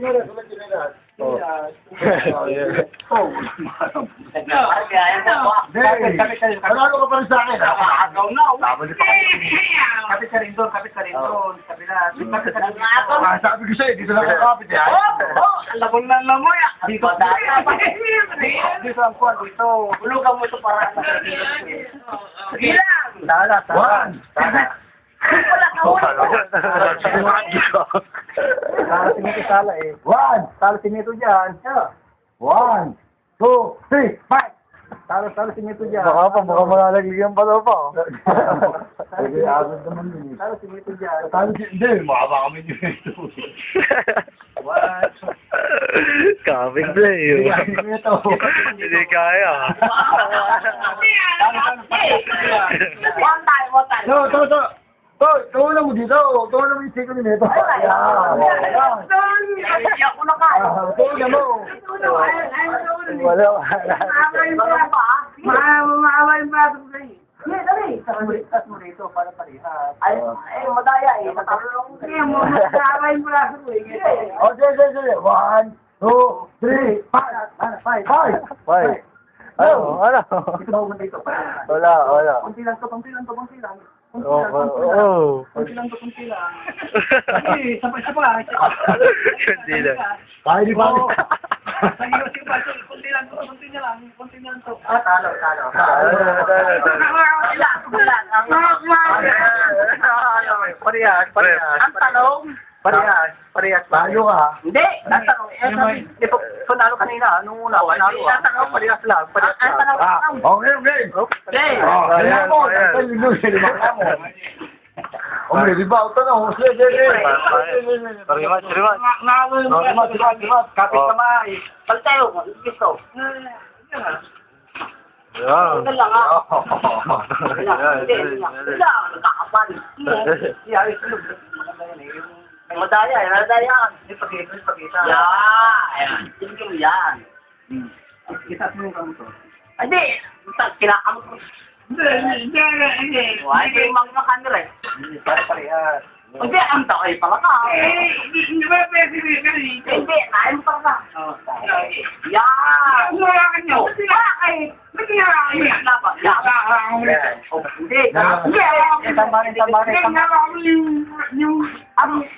chinelas, walang chinelas. Oh. Oh, panalo ka pa rin sa akin, ha? Agaw na. Tama din pa kayo. Kapit ka rin doon, kapit ka rin doon. Kabila. Kapit ka rin Ah, sabi ko sa'yo, dito lang kakapit, eh. Lamon na lamoy. Dito dito ang kuwan, dito. Bulugan mo ito para sige lang. Tala. Talo si Mito sala eh. Talo si Mito dyan. 1, 2, 3, fight! Talo si Mito dyan. Baka malalagyan pa daw pa. Sige, agad naman yun. Talo si Mito dyan. Hindi, makaba kami dito. Coming play. Hindi kaya. One time. Tulong mo dito. Tulong mo yung second nito. Iyak ko na ka. Tulong mo. Wala. Maawa yung braso ko sa'yo. Dali. Tas mo rito para parehas. Ay, madaya eh. Matarong. Maawa yung braso ko eh. Sige. 1, 2, 3, fight! Bye. Ano? Dito ba ako dito? Wala. Kunti lang. Kunti lang. Kunti lang. Ay, sabay. Kundi lang. Kaya di ba? Kunti lang to. Talo. Parehas. Ang tanong, Parehas. Tayo ka. hindi. Ang tanong, Panalo kanina, nung una, panalo Parehas lang. ang tanong, Okay. okay. Kaya mo. Okay, di ba? Ito na. Sige. Parimas. Kapit kamay. Pag tayo, gusto. Yan. Ito lang ah. Hindi lang, nakakapan. Ang madaya, Hindi pakita. Yan. Tingin mo yan. Kita mo yung kamot. Hindi, kinakamot mo. Hindi. Why kayo mga kanira eh? Parehas. Hindi, ang takay pala ka. Hindi ba pwede rin? Hindi, nain mo pala ka. Yan. Wala ka nyo. Ay, dapat. Hindi.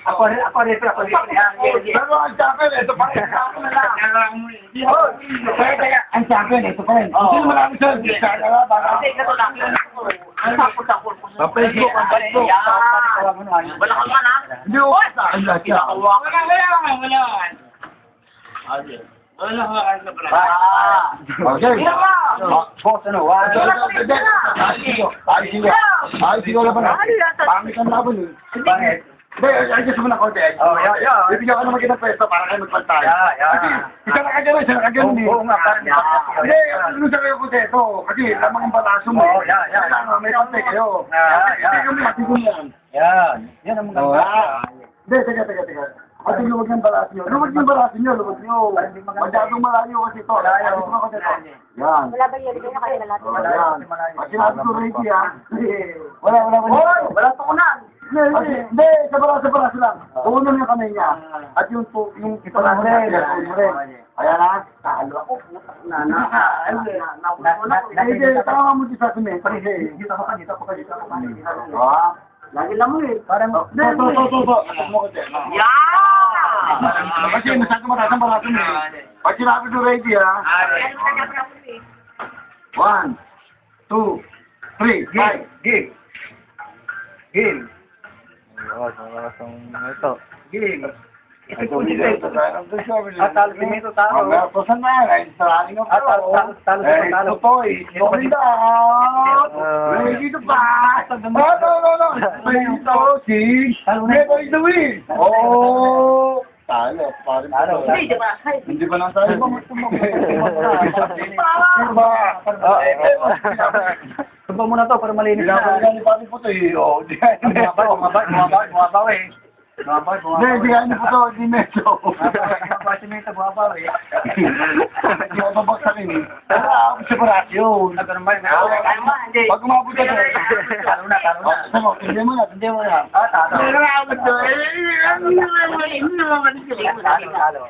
Ako rin. Pero ang champion, ito pa rin. Ang champion, ito pa rin. Hindi naman namin sa Ang Facebook. Wala ka man ha? Hindi ko sa akin lahat yan. Okay. Boss, ano? Ayos ko laban na. Pangit ang laban eh. Bakit? Hindi, ayos mo na konti. Bibigyan ko naman kita pwesto para kayo magpantay. Kasi isa na kagano'n eh. Oo nga, parang Hindi, ano sa kayo konti ito. Kasi lamang ang bataso mo. Kailangan may konti kayo. Hindi kami matigong yan. Yan ang maganda. Hindi, teka. Kasi luwag ng balas nyo. Luwag nyo. Masyadong malayo kasi ito. Ayaw ko kasi ito. Yan. Wala ba yun? Kaya kayo na lahat. Yan. Pag sinabi ko Ricky ha. Wala. Wala tukunan. Hindi, sa balas lang. Tuunan yung kamay niya. At yung ipalang rin. Ayan ha. Talo ako. Hindi, tama mo sa akin eh. Dito ako pa. Ah. Lagi lang mo eh. Parang, Yan! Kasi masyado mataas ang balas mo eh. Pag sinabi ko Ricky ha. 1, 2, 3, fight. game. Ito. Game. Ito dito. Talo si Mito, talo. Saan na yan? Sarali mo Talo. Ito po eh. Ganda. Dito pa. No. Ito si Never is the win. Oh. Talo. Hindi, di ba? Hindi ba nang tayo? Subo mo na to para malinis Dapat na. yan ni Papi Puto eh. Oh, Bumabaw eh. Hindi, hindi yan ni Puto. Hindi medyo. pa si Mito, buwabaw eh. Hindi ako babaksakin eh. Pero ako sa baras yun. Ganun ba yun? Hindi. Pag umabot ka doon. Talo na, talo na. Gusto mo, hindi mo na, hindi mo na. Ah, talo. Pero ako doon. Hindi naman sila. Talo, talo.